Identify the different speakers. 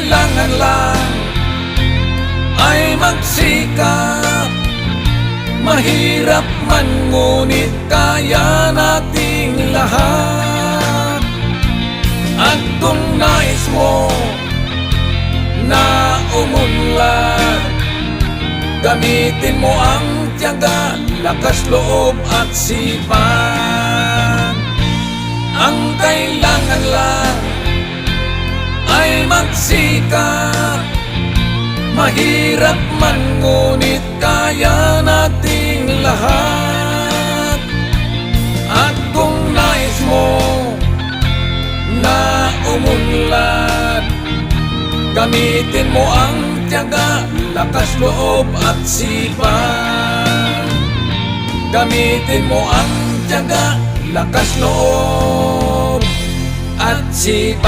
Speaker 1: kailangan lang ay magsikap. Mahirap man ngunit kaya nating lahat. At kung nais mo na umunlad, gamitin mo ang tiyaga, lakas loob at sipag. Ang kailangan lang ay magsikap. Mahirap man ngunit kaya nating lahat. At kung nais mo na umunlad, gamitin mo ang tiyaga, lakas loob at sipag. Gamitin mo ang tiyaga, lakas loob at sipag.